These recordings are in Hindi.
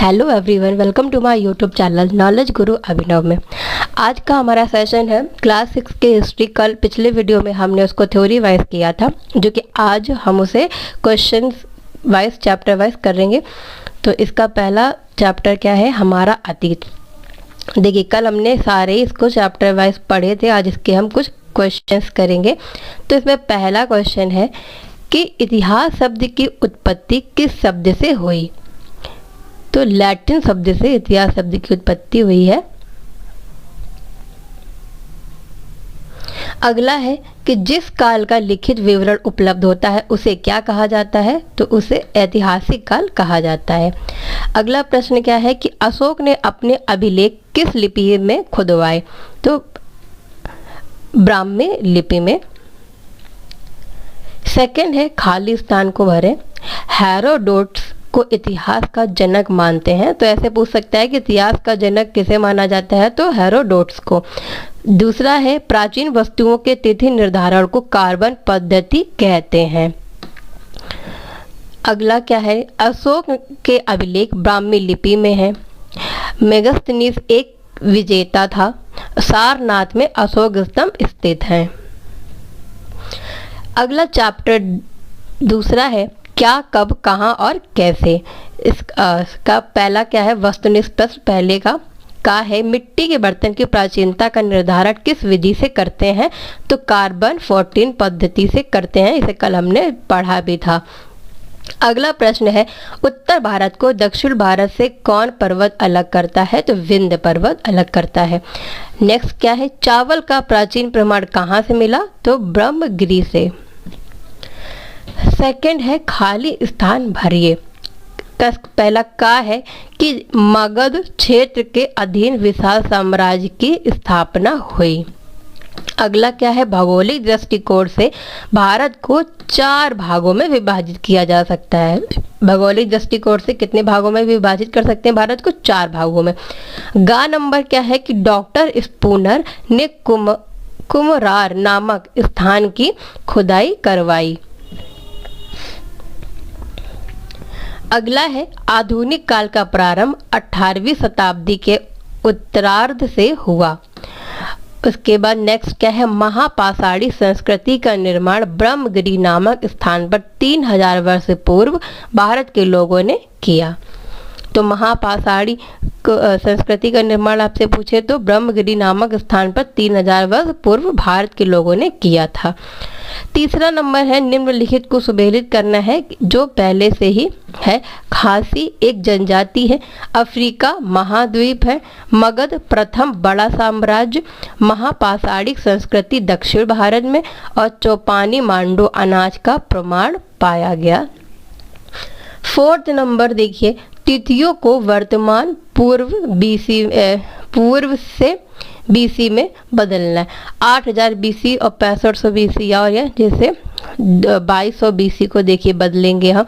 Hello everyone, welcome to my YouTube channel knowledge Guru Abhinav में। आज का हमारा सेशन है क्लास 6 के हिस्ट्री। कल पिछले वीडियो में हमने उसको थ्योरी वाइज किया था, जो कि आज हम उसे क्वेश्चन वाइज चैप्टर वाइज करेंगे। तो इसका पहला चैप्टर क्या है, हमारा अतीत। देखिए, कल हमने सारे इसको चैप्टर वाइज पढ़े थे, आज इसके हम कुछ क्वेश्चंस करेंगे। तो इसमें पहला क्वेश्चन है कि इतिहास शब्द की उत्पत्ति किस शब्द से हुई। तो लैटिन शब्द से इतिहास शब्द की उत्पत्ति हुई है। अगला है कि जिस काल का लिखित विवरण उपलब्ध होता है उसे क्या कहा जाता है। तो उसे ऐतिहासिक काल कहा जाता है। अगला प्रश्न क्या है कि अशोक ने अपने अभिलेख किस लिपि में खुदवाए। तो ब्राह्मी लिपि में। सेकंड है खाली स्थान को भरें। हेरोडोटस को इतिहास का जनक मानते हैं। तो ऐसे पूछ सकता है कि इतिहास का जनक किसे माना जाता है, तो हेरोडोटस को। दूसरा है प्राचीन वस्तुओं के तिथि निर्धारण को कार्बन पद्धति कहते हैं। अगला क्या है, अशोक के अभिलेख ब्राह्मी लिपि में है। मेगास्थनीज एक विजेता था। सारनाथ में अशोक स्तंभ स्थित है। अगला चैप्टर दूसरा है क्या, कब, कहाँ और कैसे। इसका पहला क्या है, वस्तुनिष्ठ प्रश्न पहले का है मिट्टी के बर्तन की प्राचीनता का निर्धारण किस विधि से करते हैं। तो कार्बन 14 पद्धति से करते हैं। इसे कल हमने पढ़ा भी था। अगला प्रश्न है उत्तर भारत को दक्षिण भारत से कौन पर्वत अलग करता है। तो विंध्य पर्वत अलग करता है। नेक्स्ट क्या है, चावल का प्राचीन प्रमाण कहाँ से मिला। तो ब्रह्मगिरि से। सेकंड है खाली स्थान भरिए। पहला का है कि मगध क्षेत्र के अधीन विशाल साम्राज्य की स्थापना हुई। अगला क्या है, भौगोलिक दृष्टिकोण से भारत को 4 भागों में विभाजित किया जा सकता है। भौगोलिक दृष्टिकोण से कितने भागों में विभाजित कर सकते हैं भारत को, 4 भागों में। गा नंबर क्या है कि डॉक्टर स्पूनर ने कुमरार नामक स्थान की खुदाई करवाई। अगला है आधुनिक काल का प्रारंभ 18वीं शताब्दी के उत्तरार्ध से हुआ। उसके बाद नेक्स्ट क्या है, महापाषाणी संस्कृति का निर्माण ब्रह्मगिरि नामक स्थान पर 3000 वर्ष पूर्व भारत के लोगों ने किया। तो महापाषाणी संस्कृति का निर्माण आपसे पूछे तो ब्रह्मगिरि नामक स्थान पर 3000 वर्ष पूर्व भारत के लोगों ने किया था। तीसरा नंबर है निम्नलिखित को सुमेलित करना है जो पहले से ही है। खासी एक जनजाति है। अफ्रीका महाद्वीप है। मगध प्रथम बड़ा साम्राज्य। महापाषाणी संस्कृति दक्षिण भारत में। और चौपानी मांडो अनाज का प्रमाण पाया गया। फोर्थ नंबर देखिए, तिथियों को वर्तमान पूर्व से बीसी में बदलना है। 8000 बीसी और 6500 बीसी, और यह जैसे 2200 बीसी को देखिए बदलेंगे हम।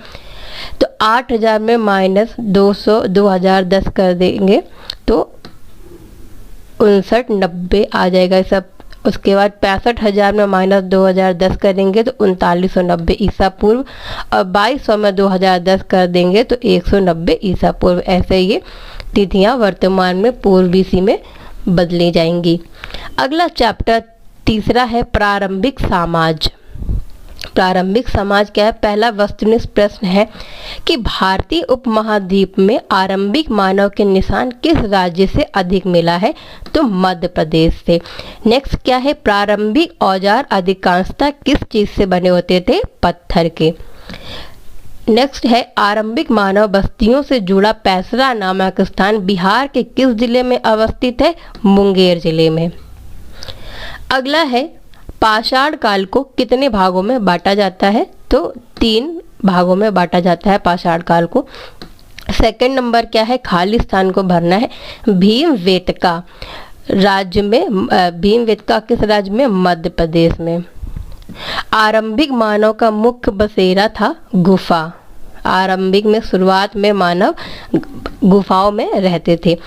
तो 8000 में माइनस 200 2010 कर देंगे तो 5990 आ जाएगा सब। उसके बाद 65,000 में माइनस 2010 करेंगे तो 3990 ईसा पूर्व। और 2200 में 2010 कर देंगे तो 190 ईसा पूर्व। ऐसे ये तिथियां वर्तमान में पूर्व बीसी में बदली जाएंगी। अगला चैप्टर तीसरा है प्रारंभिक समाज। प्रारंभिक समाज क्या है, पहला वस्तुनिष्ठ प्रश्न है कि भारतीय उपमहाद्वीप में आरंभिक मानव के निशान किस राज्य से अधिक मिला है। तो मध्य प्रदेश से। नेक्स्ट क्या है, प्रारंभिक औजार अधिकांशतः किस चीज से बने होते थे, पत्थर के। नेक्स्ट है आरंभिक मानव बस्तियों से जुड़ा पैसरा नामक स्थान बिहार के किस जिले में अवस्थित है, मुंगेर जिले में। अगला है पाषाण काल को कितने भागों में बांटा जाता है। तो 3 भागों में बांटा जाता है पाषाण काल को। सेकंड नंबर क्या है, खाली स्थान को भरना है। भीमबेटका राज्य में, भीमबेटका किस राज्य में, मध्य प्रदेश में। आरंभिक मानव का मुख्य बसेरा था गुफा। आरंभिक में शुरुआत में मानव गुफाओं में रहते थे।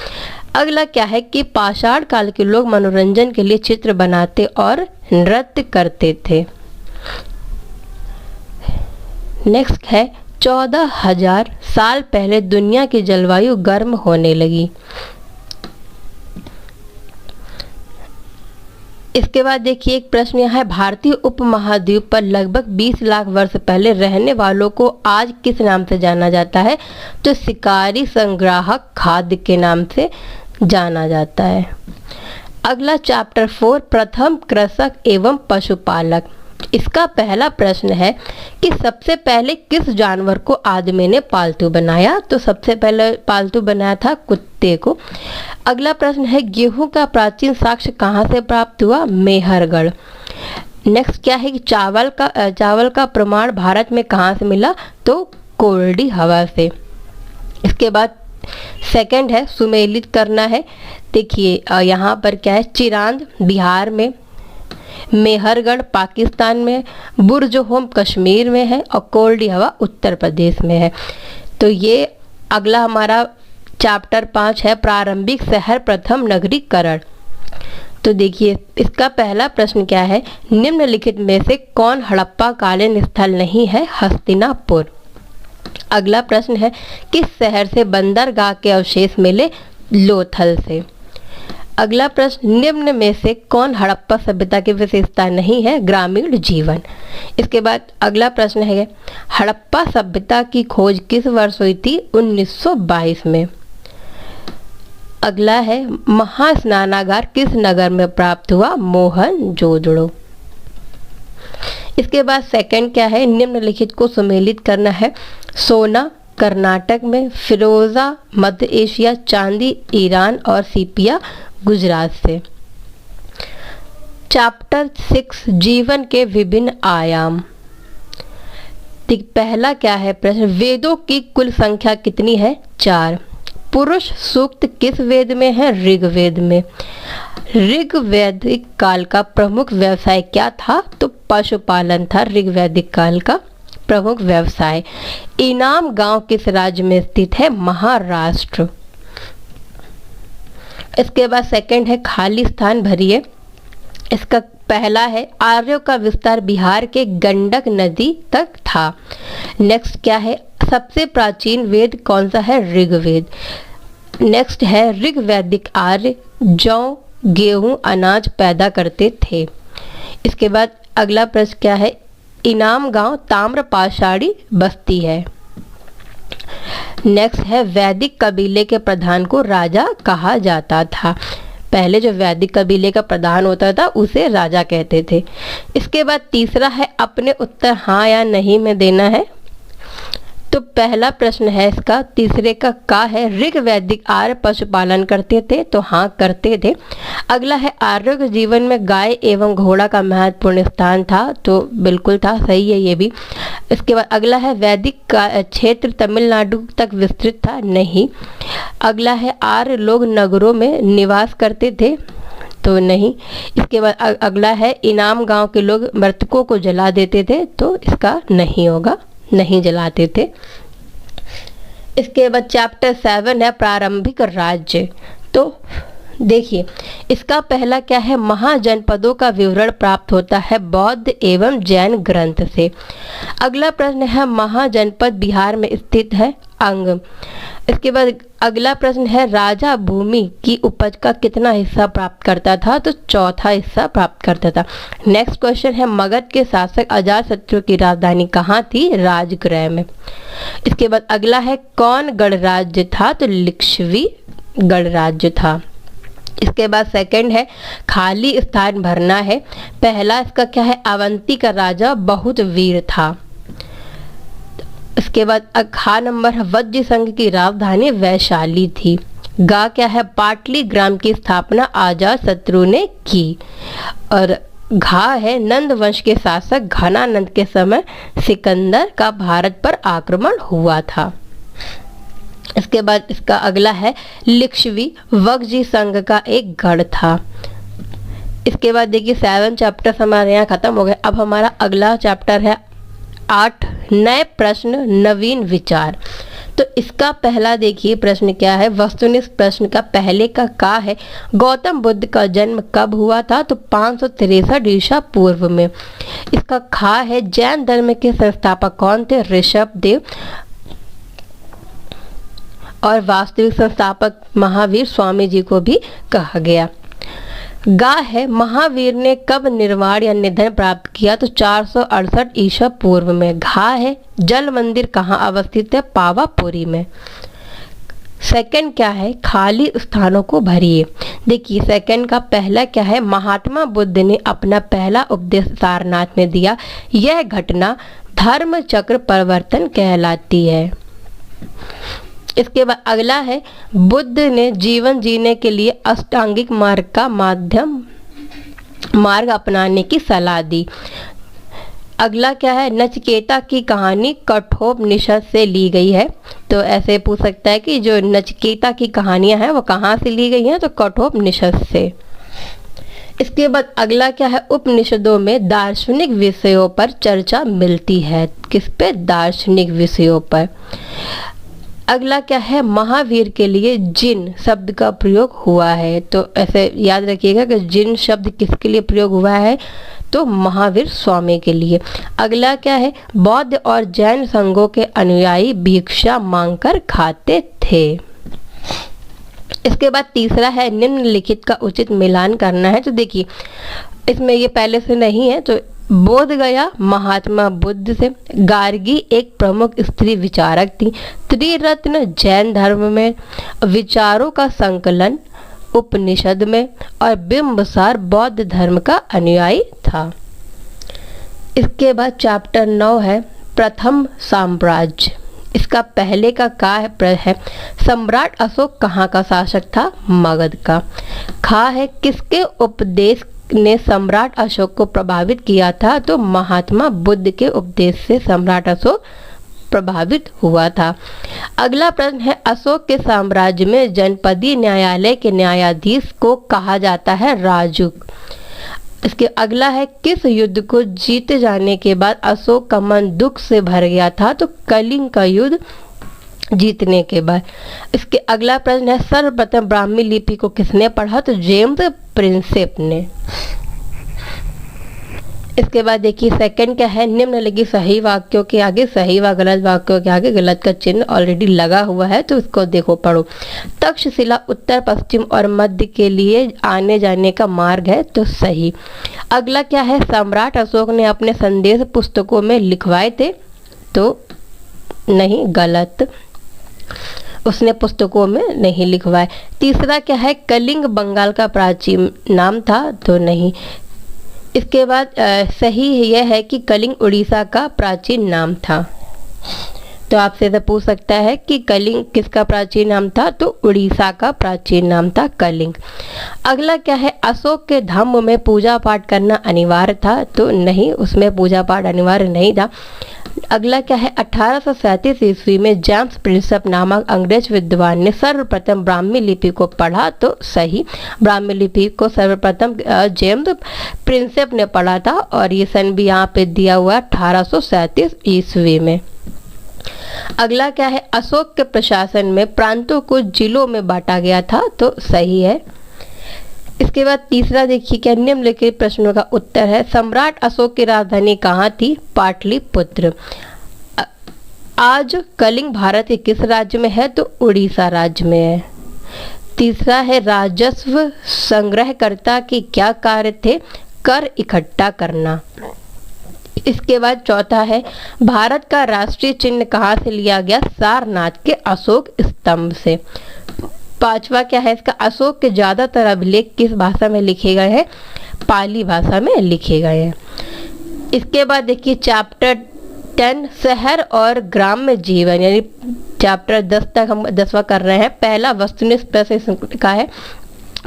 अगला क्या है कि पाषाण काल के लोग मनोरंजन के लिए चित्र बनाते और नृत्य करते थे। नेक्स्ट है 14,000 साल पहले दुनिया की जलवायु गर्म होने लगी। इसके बाद देखिए एक प्रश्न यह है, भारतीय उपमहाद्वीप पर लगभग 20 लाख वर्ष पहले रहने वालों को आज किस नाम से जाना जाता है? तो शिकारी संग्राहक खाद्य के नाम से जाना जाता है। अगला चैप्टर 4, प्रथम कृषक एवं पशुपालक। इसका पहला प्रश्न है कि सबसे पहले किस जानवर को आदमी ने पालतू बनाया? तो सबसे पहले पालतू बनाया था कुत्ते को। अगला प्रश्न है, गेहूं का प्राचीन साक्ष्य कहाँ से प्राप्त हुआ? मेहरगढ़। नेक्स्ट क्या है कि चावल का प्रमाण भारत में कहाँ से मिला? तो कोरडी हवा से। इसके बाद सेकंड है सुमेलित करना है। देखिए यहाँ पर क्या है, चिरांद बिहार में, मेहरगढ़ पाकिस्तान में, बुर्जहोम कश्मीर में है और कोरडी हवा उत्तर प्रदेश में है। तो ये अगला हमारा चैप्टर 5 है, प्रारंभिक शहर प्रथम नगरीकरण। तो देखिए इसका पहला प्रश्न क्या है, निम्नलिखित में से कौन हड़प्पा कालीन स्थल नहीं है? हस्तिनापुर। अगला प्रश्न है, किस शहर से बंदरगाह के अवशेष मिले? लोथल से। अगला प्रश्न, निम्न में से कौन हड़प्पा सभ्यता की विशेषता नहीं है? ग्रामीण जीवन। इसके बाद अगला प्रश्न है, हड़प्पा सभ्यता की खोज किस वर्ष हुई थी? 1922 में। अगला है, महास्नानागार किस नगर में प्राप्त हुआ? मोहनजोदड़ो। इसके बाद सेकंड क्या है, निम्नलिखित को सुमेलित करना है। सोना कर्नाटक में, फिरोजा मध्य एशिया, चांदी ईरान और सीपिया गुजरात से। चैप्टर 6, जीवन के विभिन्न आयाम। पहला क्या है प्रश्न, वेदों की कुल संख्या कितनी है? 4। पुरुष सूक्त किस वेद में है? ऋग्वेद में। ऋग्वैदिक काल का प्रमुख व्यवसाय क्या था? तो पशुपालन था ऋग्वैदिक काल का प्रमुख व्यवसाय। इनाम गांव किस राज्य में स्थित है? महाराष्ट्र। इसके बाद सेकंड है, खाली स्थान भरिए। इसका पहला है, आर्यों का विस्तार बिहार के गंडक नदी तक था। नेक्स्ट क्या है, सबसे प्राचीन वेद कौन सा है? ऋग्वेद। नेक्स्ट है, ऋग्वैदिक आर्य जौ गेहूं अनाज पैदा करते थे। इसके बाद अगला प्रश्न क्या है, इनाम गांव ताम्रपाषाणी बस्ती है। नेक्स्ट है, वैदिक कबीले के प्रधान को राजा कहा जाता था। पहले जो वैदिक कबीले का प्रधान होता था उसे राजा कहते थे। इसके बाद तीसरा है, अपने उत्तर हाँ या नहीं में देना है। तो पहला प्रश्न है इसका, तीसरे का है, ऋग्वैदिक आर्य पशुपालन करते थे? तो हाँ करते थे। अगला है, आर्यों के जीवन में गाय एवं घोड़ा का महत्वपूर्ण स्थान था? तो बिल्कुल था, सही है ये भी। इसके बाद अगला है, वैदिक का क्षेत्र तमिलनाडु तक विस्तृत था? नहीं। अगला है, आर्य लोग नगरों में निवास करते थे? तो नहीं। इसके बाद अगला है, इनाम गांव के लोग मृतकों को जला देते थे? तो इसका नहीं होगा, नहीं जलाते थे। इसके बाद चैप्टर 7 है, प्रारंभिक राज्य। तो देखिए इसका पहला क्या है, महाजनपदों का विवरण प्राप्त होता है बौद्ध एवं जैन ग्रंथ से। अगला प्रश्न है, महाजनपद बिहार में स्थित है? अंग। इसके बाद अगला प्रश्न है, राजा भूमि की उपज का कितना हिस्सा प्राप्त करता था? तो चौथा हिस्सा प्राप्त करता था। नेक्स्ट क्वेश्चन है, मगध के शासक अजातशत्रु की राजधानी कहाँ थी? राजगृह में। इसके बाद अगला है, कौन गणराज्य था? तो लिच्छवी गणराज्य था। इसके बाद सेकंड है, खाली स्थान भरना है। पहला इसका क्या है, अवंती का राजा बहुत वीर था। इसके बाद खा नंबर है, वज्र संघ की राजधानी वैशाली थी। गा क्या है, पाटली ग्राम की स्थापना अजातशत्रु ने की। और घा है, नंद वंश के शासक घनानंद के समय सिकंदर का भारत पर आक्रमण हुआ था। इसके बाद इसका अगला है, लिच्छवी वज्र संघ का एक गढ़ था। इसके बाद देखिए 7 चैप्टर हमारे यहाँ खत्म हो गए। अब हमारा अगला चैप्टर है 8, नए प्रश्न नवीन विचार। तो इसका पहला देखिए प्रश्न क्या है, वस्तुनिष्ठ प्रश्न का पहले का है गौतम बुद्ध का जन्म कब हुआ था, तो 563 ईसा पूर्व में। इसका खा है जैन धर्म के संस्थापक कौन थे, ऋषभ देव, और वास्तविक संस्थापक महावीर स्वामी जी को भी कहा गया। गा है महावीर ने कब निर्वाण या निधन प्राप्त किया, तो 468 ईसा पूर्व में। घा है जल मंदिर कहाँ अवस्थित है, पावापुरी में। सेकंड क्या है, खाली स्थानों को भरिए। देखिए सेकंड का पहला क्या है, महात्मा बुद्ध ने अपना पहला उपदेश सारनाथ में दिया। यह घटना धर्म चक्र परिवर्तन कहलाती है। इसके बाद अगला है बुद्ध ने जीवन जीने के लिए अष्टांगिक मार्ग अपनाने की सलाह दी। अगला क्या है, नचिकेता की कहानी कठोपनिषद से ली गई है। तो ऐसे पूछ सकता है कि जो नचिकेता की कहानियां हैं वो कहाँ से ली गई हैं, तो कठोपनिषद से। इसके बाद अगला क्या है, उपनिषदों में दार्शनिक विषयों पर चर्चा मिलती है। किस पे, दार्शनिक विषयों पर। अगला क्या है, महावीर के लिए जिन शब्द का प्रयोग हुआ है। तो ऐसे याद रखिएगा कि जिन शब्द किसके लिए प्रयोग हुआ है, तो महावीर स्वामी के लिए। अगला क्या है, बौद्ध और जैन संघों के अनुयायी भिक्षा मांगकर खाते थे। इसके बाद तीसरा है निम्नलिखित का उचित मिलान करना है। तो देखिए इसमें ये पहले से नहीं है, तो बोध गया महात्मा बुद्ध से। गार्गी एक प्रमुख स्त्री विचारक थी। त्रिरत्न जैन धर्म में, विचारों का संकलन उपनिषद में, और बिंबसार बौद्ध धर्म का अनुयायी था। इसके बाद चैप्टर 9 है प्रथम साम्राज्य। इसका पहले का है सम्राट अशोक कहाँ का शासक था, मगध का। खा है किसके उपदेश ने सम्राट अशोक को प्रभावित किया था, तो महात्मा बुद्ध के उपदेश से सम्राट अशोक प्रभावित हुआ था। अगला प्रश्न है अशोक के साम्राज्य में जनपदीय न्यायालय के न्यायाधीश को कहा जाता है राजुक। इसके अगला है किस युद्ध को जीते जाने के बाद अशोक का मन दुख से भर गया था, तो कलिंग का युद्ध जीतने के बाद। इसके अगला प्रश्न है सर्वप्रथम ब्राह्मी लिपि को किसने पढ़ा, तो जेम्स प्रिंसेप ने। इसके बाद देखिए सेकंड क्या है, निम्नलिखित सही वाक्यों के आगे सही व गलत वाक्यों के आगे गलत का चिन्ह ऑलरेडी लगा हुआ है, तो इसको देखो पढ़ो। तक्षशिला उत्तर पश्चिम और मध्य के लिए आने जाने का मार्ग है, तो सही। अगला क्या है, सम्राट अशोक ने अपने संदेश पुस्तकों में लिखवाए थे, तो नहीं, गलत, उसने पुस्तकों में नहीं लिखवाए। तीसरा क्या है, कलिंग बंगाल का प्राचीन नाम था, तो नहीं। इसके बाद सही यह है कि कलिंग उड़ीसा का प्राचीन नाम था। तो आपसे तो पूछ सकता है कि कलिंग किसका प्राचीन नाम था, तो उड़ीसा का प्राचीन नाम था कलिंग। अगला क्या है, अशोक के धम्म में पूजा पाठ करना अनिवार्य था, तो नहीं, उसमें पूजा पाठ अनिवार्य नहीं था। अगला क्या है, 1837 ईस्वी में जेम्स प्रिंसेप नामक अंग्रेज विद्वान ने सर्वप्रथम ब्राह्मी लिपि को पढ़ा, तो सही। ब्राह्मी लिपि को सर्वप्रथम जेम्स प्रिंसेप ने पढ़ा था, और ये सन भी यहाँ पे दिया हुआ 1837 ईस्वी में। अगला क्या है, अशोक के प्रशासन में प्रांतों को जिलों में बांटा गया था, तो सही है। इसके बाद तीसरा देखिए क्या, निम्नलिखित प्रश्नों का उत्तर है सम्राट अशोक की राजधानी कहाँ थी, पाटलिपुत्र। आज कलिंग भारत के किस राज्य में है, तो उड़ीसा राज्य में है। तीसरा है राजस्व संग्रहकर्ता के क्या कार्य थे, कर इकट्ठा करना। इसके बाद चौथा है भारत का राष्ट्रीय चिन्ह कहाँ से लिया गया, सारनाथ के अशोक स्तंभ से। पांचवा क्या है इसका, अशोक के ज्यादातर अभिलेख किस भाषा में लिखे गए हैं, पाली भाषा में लिखे गए हैं। इसके बाद देखिए चैप्टर 10 शहर और ग्राम्य जीवन, यानी चैप्टर 10 तक हम 10वां कर रहे हैं। पहला वस्तुनिष्ठ प्रश्न का है,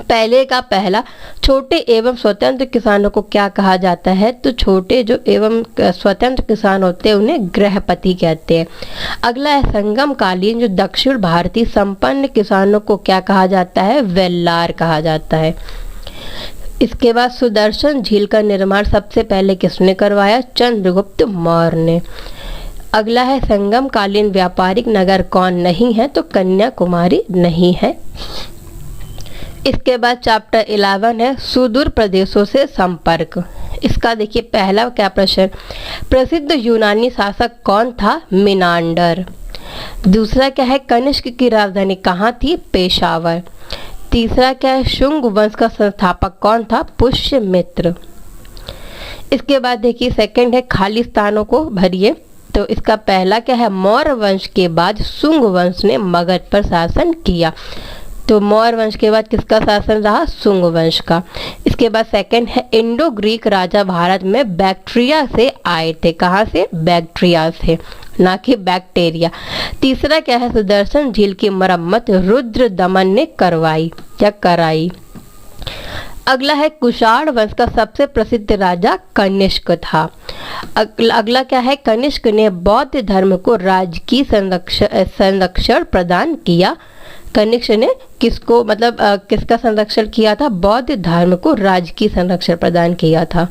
पहले का पहला, छोटे एवं स्वतंत्र किसानों को क्या कहा जाता है, तो छोटे जो एवं स्वतंत्र किसान होते हैं उन्हें गृहपति कहते हैं। अगला है संगम कालीन जो दक्षिण भारतीय संपन्न किसानों को क्या कहा जाता है, वेल्लार कहा जाता है। इसके बाद सुदर्शन झील का निर्माण सबसे पहले किसने करवाया, चंद्रगुप्त मौर्य ने। अगला है संगम कालीन व्यापारिक नगर कौन नहीं है, तो कन्याकुमारी नहीं है। इसके बाद चैप्टर 11 है सुदूर प्रदेशों से संपर्क। इसका देखिए पहला क्या प्रश्न, प्रसिद्ध यूनानी शासक कौन था, मिनांडर। दूसरा क्या है, कनिष्क की राजधानी कहाँ थी, पेशावर। तीसरा क्या है, शुंग वंश का संस्थापक कौन था, पुष्यमित्र। इसके बाद देखिए सेकंड है खाली स्थानों को भरिए। तो इसका पहला क्या है, मौर्य वंश के बाद शुंग वंश ने मगध पर शासन किया। तो मौर्य वंश के बाद किसका शासन रहा, शुंग वंश का। इसके बाद सेकंड है इंडो ग्रीक राजा भारत में बैक्ट्रिया से आए थे। कहाँ से, बैक्ट्रिया से, ना कि बैक्टीरिया। तीसरा क्या है, सुदर्शन झील की मरम्मत रुद्र दमन ने करवाई या कराई। अगला है कुषाण वंश का सबसे प्रसिद्ध राजा कनिष्क था। अगला क्या है, कनिष्क ने बौद्ध धर्म को राजकीय संरक्षण प्रदान किया। कनिष्क ने किसको मतलब किसका संरक्षण किया था, बौद्ध धर्म को राजकीय संरक्षण प्रदान किया था।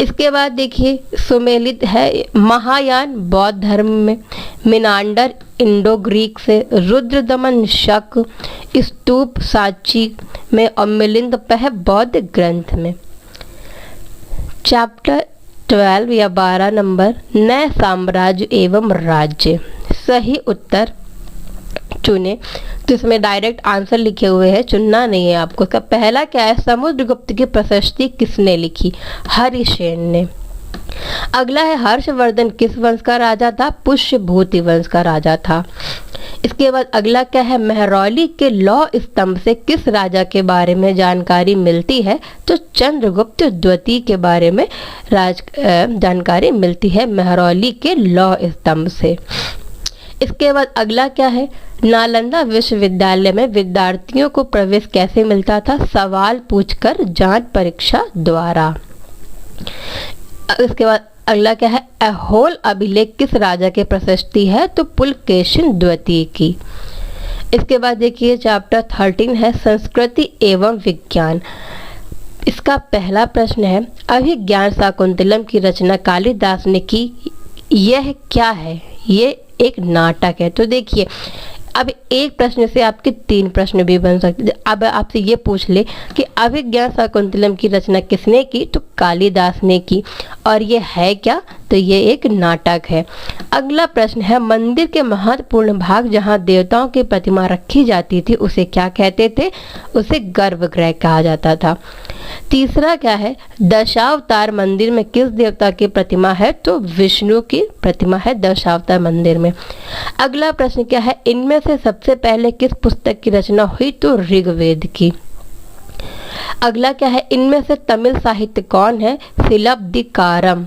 इसके बाद देखिए सुमेलित है महायान बौद्ध धर्म में, मिनांडर इंडो ग्रीक से, रुद्रदमन शक, स्तूप साची में और मिलिंद पह बौद्ध ग्रंथ में। चैप्टर 12 या 12 नंबर, नए साम्राज्य एवं राज्य। सही उत्तर चुने। तो इसमें डायरेक्ट आंसर लिखे हुए हैं, चुनना नहीं है आपको। इसका पहला क्या है, समुद्रगुप्त की प्रशस्ति किसने लिखी, हरिसेन ने। अगला है हर्षवर्धन किस वंश का राजा था, पुष्यभूति वंश का राजा था। इसके बाद अगला क्या है, महरौली के लौह स्तंभ से किस राजा के बारे में जानकारी मिलती है, तो चंद्रगुप्त द्वितीय के बारे में जानकारी मिलती है महरौली के लौह स्तंभ से। इसके बाद अगला क्या है, नालंदा विश्वविद्यालय में विद्यार्थियों को प्रवेश कैसे मिलता था, सवाल पूछकर, जांच परीक्षा द्वारा। इसके बाद अगला क्या है, ऐहोल अभिलेख किस राजा के प्रशस्ति है, तो पुलकेशिन द्वितीय की। इसके बाद देखिए चैप्टर 13 है संस्कृति एवं विज्ञान। इसका पहला प्रश्न है, अभिज्ञान शाकुंतलम की रचना कालिदास ने की, यह क्या है, ये एक नाटक है। तो देखिए अब एक प्रश्न से आपके 3 प्रश्न भी बन सकते हैं। अब आपसे ये पूछ ले कि अभिज्ञान शाकुंतलम की रचना किसने की, तो कालिदास ने की, और ये है क्या, तो ये एक नाटक है। अगला प्रश्न है, मंदिर के महत्वपूर्ण भाग जहाँ देवताओं की प्रतिमा रखी जाती थी उसे क्या कहते थे, उसे गर्भगृह कहा जाता था। तीसरा क्या है, दशावतार मंदिर में किस देवता की प्रतिमा है, तो विष्णु की प्रतिमा है दशावतार मंदिर में। अगला प्रश्न क्या है, इनमें से सबसे पहले किस पुस्तक की रचना हुई, तो ऋग्वेद की। अगला क्या है, इनमें से तमिल साहित्य कौन है, सिलब्धिकारम।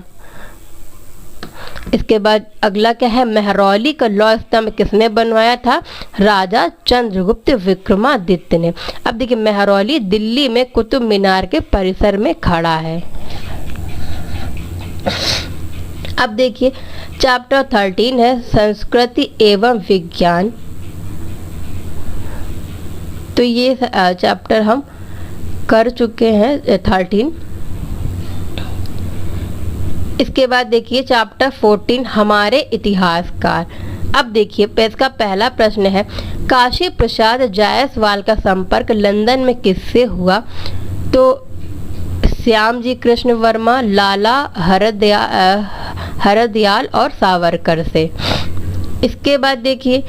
इसके बाद अगला क्या है, महरौली का लौह स्तंभ किसने बनवाया था, राजा चंद्रगुप्त विक्रमादित्य ने। अब देखिए महरौली दिल्ली में कुतुब मीनार के परिसर में खड़ा है। अब देखिए चैप्टर 13 है संस्कृति एवं विज्ञान। तो ये चैप्टर हम कर चुके हैं 13। इसके बाद देखिए चैप्टर 14 हमारे इतिहासकार। अब देखिए इसका पहला प्रश्न है, काशी प्रसाद जायसवाल का संपर्क लंदन में किससे हुआ, तो श्याम जी कृष्ण वर्मा, लाला हरदयाल और सावरकर से। इसके बाद देखिए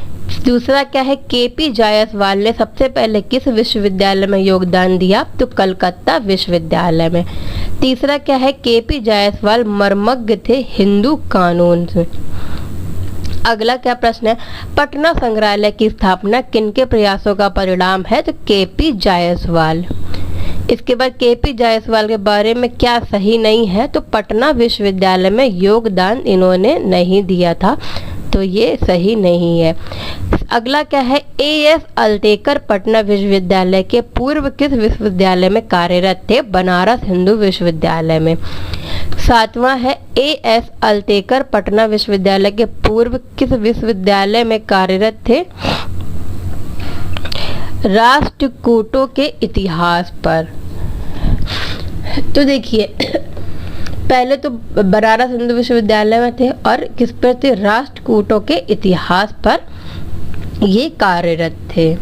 दूसरा क्या है, केपी जायसवाल ने सबसे पहले किस विश्वविद्यालय में योगदान दिया, तो कलकत्ता विश्वविद्यालय में। तीसरा क्या है, केपी जायसवाल मर्मज्ञ थे हिंदू कानून में। अगला क्या प्रश्न है, पटना संग्रहालय की स्थापना किनके प्रयासों का परिणाम है, तो केपी जायसवाल। इसके बाद केपी जायसवाल के बारे में क्या सही नहीं है, तो पटना विश्वविद्यालय में योगदान इन्होंने नहीं दिया था, तो ये सही नहीं है। अगला क्या है, एएस अल्तेकर पटना विश्वविद्यालय के पूर्व किस विश्वविद्यालय में कार्यरत थे, बनारस हिंदू विश्वविद्यालय में। 7वां है, एएस अल्तेकर पटना विश्वविद्यालय के पूर्व किस विश्वविद्यालय में कार्यरत थे, राष्ट्रकूटों के इतिहास पर। तो देखिए पहले तो बनारस हिंदू विश्वविद्यालय में थे और किस पर थे, राष्ट्रकूटों के इतिहास पर ये कार्यरत थे।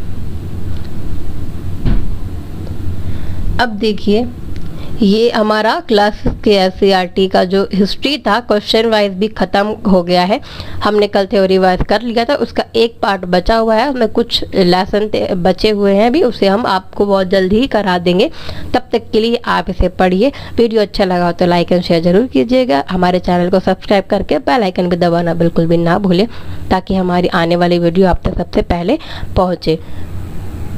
अब देखिए ये हमारा क्लास के SCERT का जो हिस्ट्री था क्वेश्चन वाइज भी ख़त्म हो गया है। हमने कल थ्योरी वाइज कर लिया था, उसका एक पार्ट बचा हुआ है, उसमें कुछ लेसन बचे हुए हैं भी, उसे हम आपको बहुत जल्दी ही करा देंगे। तब तक के लिए आप इसे पढ़िए। वीडियो अच्छा लगा हो तो लाइक एंड शेयर ज़रूर कीजिएगा। हमारे चैनल को सब्सक्राइब करके बेल आइकन भी दबाना बिल्कुल भी ना भूलें, ताकि हमारी आने वाली वीडियो आप तक सबसे पहले पहुँचे।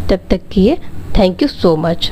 तब तक के लिए थैंक यू सो मच।